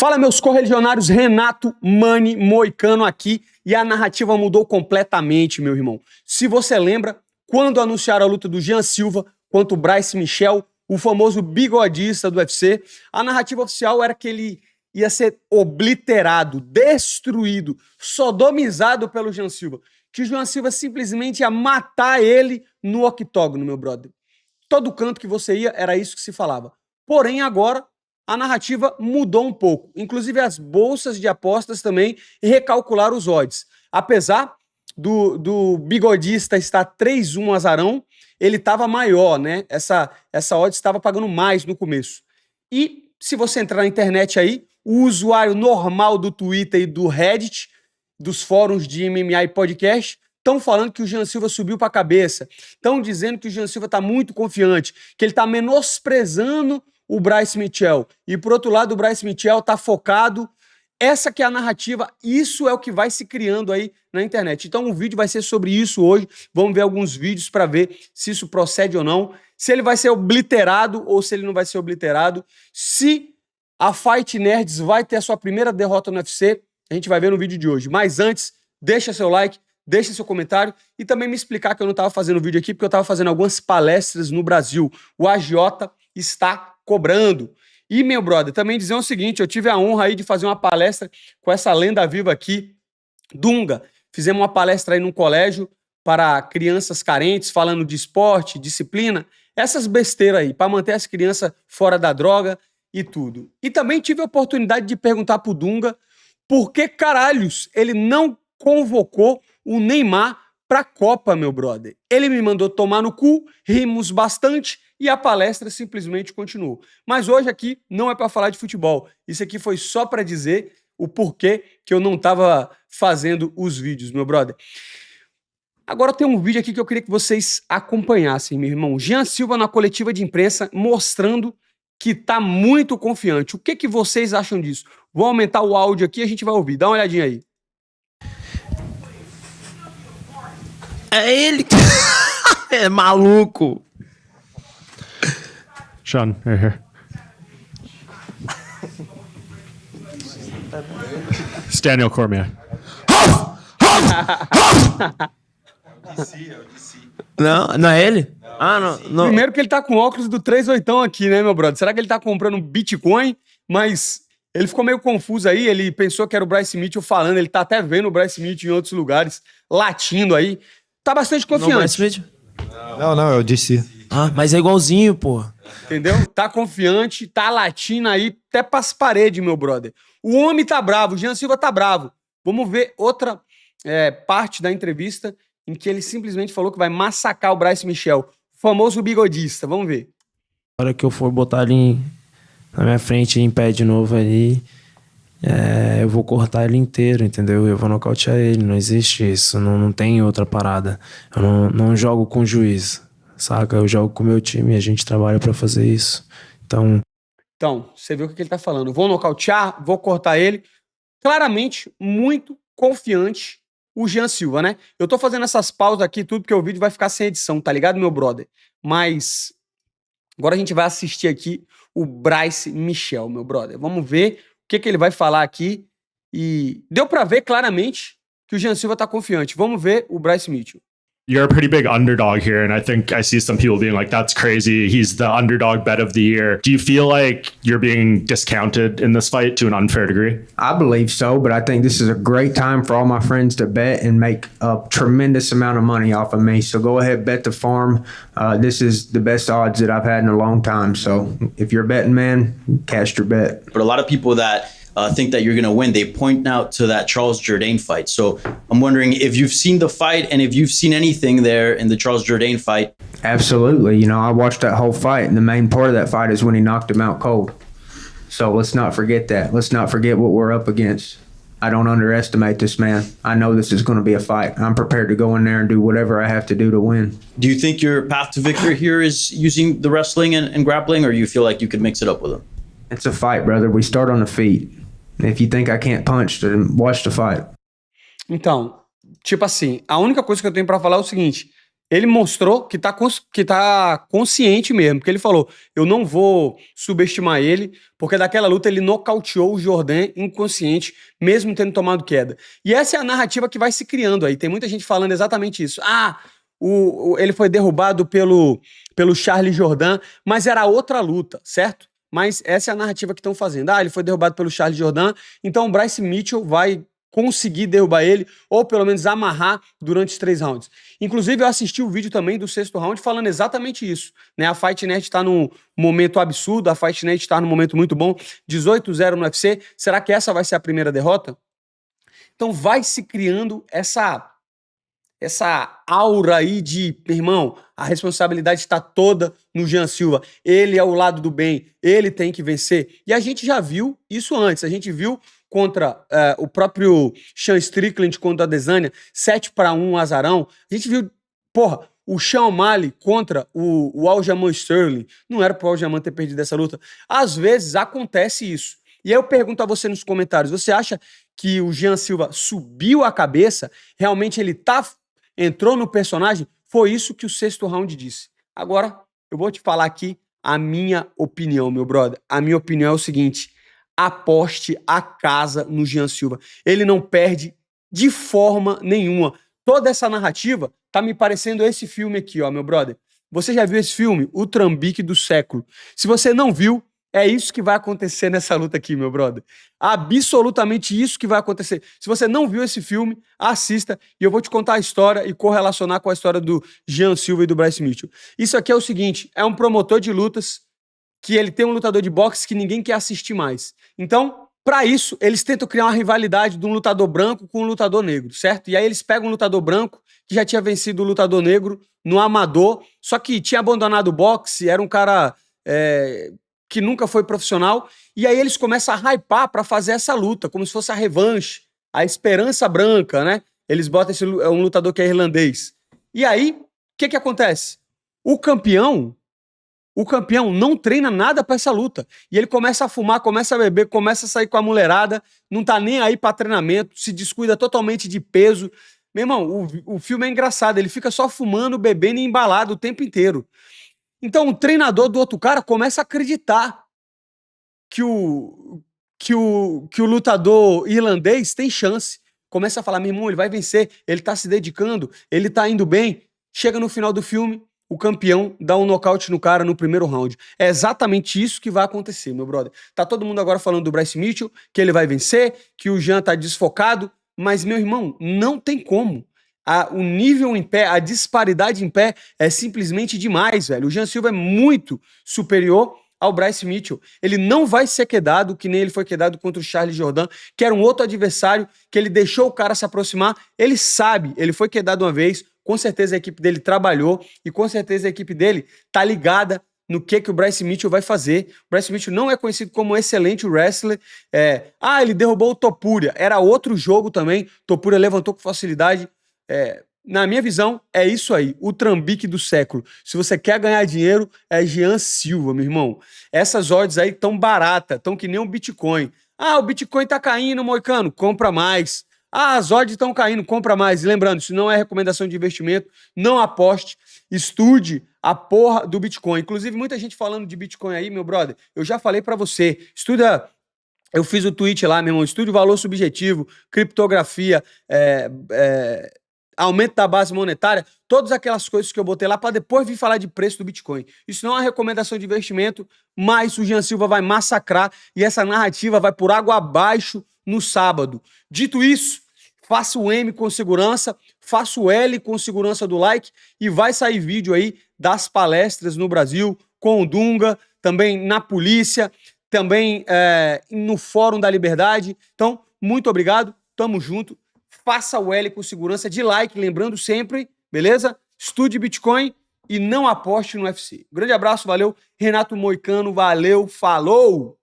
Fala, meus correligionários, Renato Mani Moicano aqui, e a narrativa mudou completamente, meu irmão. Se você lembra, quando anunciaram a luta do Jean Silva contra o Bryce Mitchell, o famoso bigodista do UFC, a narrativa oficial era que ele ia ser obliterado, destruído, sodomizado pelo Jean Silva, que o Jean Silva simplesmente ia matar ele no octógono, meu brother. Todo canto que você ia, era isso que se falava. Porém, agora, a narrativa mudou um pouco. Inclusive, as bolsas de apostas também recalcularam os odds. Apesar do bigodista estar 3-1 azarão, ele estava maior, né? Essa odds estava pagando mais no começo. E se você entrar na internet aí, o usuário normal do Twitter e do Reddit, dos fóruns de MMA e podcast, estão falando que o Jean Silva subiu para a cabeça. Estão dizendo que o Jean Silva está muito confiante, que ele está menosprezando o Bryce Mitchell. E, por outro lado, o Bryce Mitchell está focado. Essa que é a narrativa, isso é o que vai se criando aí na internet. Então, o vídeo vai ser sobre isso hoje. Vamos ver alguns vídeos para ver se isso procede ou não. Se ele vai ser obliterado ou se ele não vai ser obliterado. Se a Fight Nerds vai ter a sua primeira derrota no UFC, a gente vai ver no vídeo de hoje. Mas antes, deixa seu like, deixa seu comentário e também me explicar que eu não estava fazendo vídeo aqui porque eu estava fazendo algumas palestras no Brasil. O agiota está cobrando. E, meu brother, também dizer o seguinte, eu tive a honra aí de fazer uma palestra com essa lenda viva aqui, Dunga. Fizemos uma palestra aí num colégio para crianças carentes, falando de esporte, disciplina, essas besteiras aí, para manter as crianças fora da droga e tudo. E também tive a oportunidade de perguntar pro Dunga por que caralhos ele não convocou o Neymar pra Copa, meu brother. Ele me mandou tomar no cu, rimos bastante e a palestra simplesmente continuou. Mas hoje aqui não é para falar de futebol. Isso aqui foi só para dizer o porquê que eu não estava fazendo os vídeos, meu brother. Agora tem um vídeo aqui que eu queria que vocês acompanhassem, meu irmão. Jean Silva na coletiva de imprensa mostrando que tá muito confiante. O que vocês acham disso? Vou aumentar o áudio aqui e a gente vai ouvir. Dá uma olhadinha aí. É ele. É maluco. Sean, right here. It's Daniel Cormier. Não é ele? Não. Primeiro que ele tá com óculos do 38 aqui, né, meu brother? Será que ele tá comprando Bitcoin? Mas ele ficou meio confuso aí, ele pensou que era o Bryce Mitchell falando, ele tá até vendo o Bryce Mitchell em outros lugares, latindo aí. Tá bastante confiante. Não, é o DC. Ah, mas é igualzinho, pô. Entendeu? Tá confiante, tá latindo aí até pras paredes, meu brother. O homem tá bravo, o Jean Silva tá bravo. Vamos ver outra parte da entrevista em que ele simplesmente falou que vai massacrar o Bryce Mitchell, o famoso bigodista. Vamos ver. Na hora que eu for botar ele na minha frente em pé de novo ali, eu vou cortar ele inteiro, entendeu? Eu vou nocautear ele, não existe isso, não tem outra parada. Eu não jogo com juiz, saca? Eu jogo com o meu time e a gente trabalha pra fazer isso. Então, você viu o que ele tá falando. Vou nocautear, vou cortar ele. Claramente, muito confiante o Jean Silva, né? Eu tô fazendo essas pausas aqui, tudo, porque o vídeo vai ficar sem edição, tá ligado, meu brother? Mas agora a gente vai assistir aqui o Bryce Mitchell, meu brother. Vamos ver o que ele vai falar aqui. E deu pra ver claramente que o Jean Silva tá confiante. Vamos ver o Bryce Mitchell. You're a pretty big underdog here, and I think I see some people being like, that's crazy. He's the underdog bet of the year. Do you feel like you're being discounted in this fight to an unfair degree? I believe so, but I think this is a great time for all my friends to bet and make a tremendous amount of money off of me. So go ahead, bet the farm. This is the best odds that I've had in a long time. So if you're a betting man, cast your bet. But a lot of people that think that you're going to win, they point out to that Charles Jourdain fight. So I'm wondering if you've seen the fight and if you've seen anything there in the Charles Jourdain fight. Absolutely. You know, I watched that whole fight, and the main part of that fight is when he knocked him out cold. So let's not forget that. Let's not forget what we're up against. I don't underestimate this man. I know this is going to be a fight. I'm prepared to go in there and do whatever I have to do to win. Do you think your path to victory here is using the wrestling and grappling, or you feel like you could mix it up with him? It's a fight, brother. We start on the feet. If you think I can't punch, then watch the fight. Então, tipo assim, a única coisa que eu tenho pra falar é o seguinte, Ele mostrou que tá consciente mesmo, porque ele falou, eu não vou subestimar ele, porque daquela luta ele nocauteou o Jourdain inconsciente, mesmo tendo tomado queda. E essa é a narrativa que vai se criando aí. Tem muita gente falando exatamente isso. Ele foi derrubado pelo Charles Jourdain, mas era outra luta, certo? Mas essa é a narrativa que estão fazendo. Ele foi derrubado pelo Charles Jourdain, então o Bryce Mitchell vai conseguir derrubar ele, ou pelo menos amarrar durante os 3 rounds. Inclusive, eu assisti o vídeo também do 6º round falando exatamente isso, né? A Fight Net está num momento absurdo, a Fight Net está num momento muito bom, 18-0 no UFC. Será que essa vai ser a primeira derrota? Então vai se criando essa aura aí de, meu irmão, a responsabilidade está toda no Jean Silva. Ele é o lado do bem, ele tem que vencer. E a gente já viu isso antes, a gente viu contra o próprio Sean Strickland contra a Adesanya, 7-1 azarão. A gente viu, o Sean O'Malley contra o Aljamain Sterling. Não era pro Aljamain ter perdido essa luta. Às vezes acontece isso. E aí eu pergunto a você nos comentários, você acha que o Jean Silva subiu a cabeça? Realmente ele entrou no personagem? Foi isso que o 6º round disse. Agora, eu vou te falar aqui a minha opinião, meu brother. A minha opinião é o seguinte: aposte a casa no Jean Silva. Ele não perde de forma nenhuma. Toda essa narrativa tá me parecendo esse filme aqui, ó, meu brother. Você já viu esse filme? O Trambique do Século. Se você não viu, é isso que vai acontecer nessa luta aqui, meu brother. Absolutamente isso que vai acontecer. Se você não viu esse filme, assista e eu vou te contar a história e correlacionar com a história do Jean Silva e do Bryce Mitchell. Isso aqui é o seguinte, é um promotor de lutas que ele tem um lutador de boxe que ninguém quer assistir mais. Então, para isso, eles tentam criar uma rivalidade de um lutador branco com um lutador negro, certo? E aí eles pegam um lutador branco que já tinha vencido o lutador negro no amador, só que tinha abandonado o boxe, era um cara que nunca foi profissional, e aí eles começam a hypar para fazer essa luta, como se fosse a revanche, a esperança branca, né? Eles botam um lutador que é irlandês. E aí, o que acontece? O campeão não treina nada pra essa luta. E ele começa a fumar, começa a beber, começa a sair com a mulherada, não tá nem aí pra treinamento, se descuida totalmente de peso. Meu irmão, o filme é engraçado, ele fica só fumando, bebendo e embalado o tempo inteiro. Então o treinador do outro cara começa a acreditar que o lutador irlandês tem chance. Começa a falar, meu irmão, ele vai vencer, ele tá se dedicando, ele tá indo bem. Chega no final do filme, o campeão dá um nocaute no cara no primeiro round. É exatamente isso que vai acontecer, meu brother. Tá todo mundo agora falando do Bryce Mitchell, que ele vai vencer, que o Jean tá desfocado, mas, meu irmão, não tem como. O nível em pé, a disparidade em pé é simplesmente demais, velho. O Jean Silva é muito superior ao Bryce Mitchell. Ele não vai ser quedado, que nem ele foi quedado contra o Charles Jourdain, que era um outro adversário, que ele deixou o cara se aproximar. Ele sabe, ele foi quedado uma vez, com certeza a equipe dele trabalhou e com certeza a equipe dele tá ligada no que o Bryce Mitchell vai fazer. O Bryce Mitchell não é conhecido como um excelente wrestler. Ele derrubou o Topuria. Era outro jogo também. Topuria levantou com facilidade. Na minha visão, é isso aí. O trambique do século. Se você quer ganhar dinheiro, é Jean Silva, meu irmão. Essas odds aí tão baratas, tão que nem um Bitcoin. O Bitcoin tá caindo, Moicano. Compra mais. As odds estão caindo, compra mais. E lembrando, isso não é recomendação de investimento, não aposte, estude a porra do Bitcoin. Inclusive, muita gente falando de Bitcoin aí, meu brother, eu já falei pra você, estuda, eu fiz o tweet lá, meu irmão, estude o valor subjetivo, criptografia, aumento da base monetária, todas aquelas coisas que eu botei lá para depois vir falar de preço do Bitcoin. Isso não é uma recomendação de investimento, mas o Jean Silva vai massacrar e essa narrativa vai por água abaixo no sábado. Dito isso, faça o M com segurança, faça o L com segurança do like e vai sair vídeo aí das palestras no Brasil, com o Dunga, também na polícia, também no Fórum da Liberdade. Então, muito obrigado, tamo junto. Faça o L com segurança de like, lembrando sempre, beleza? Estude Bitcoin e não aposte no UFC. Um grande abraço, valeu. Renato Moicano, valeu, falou!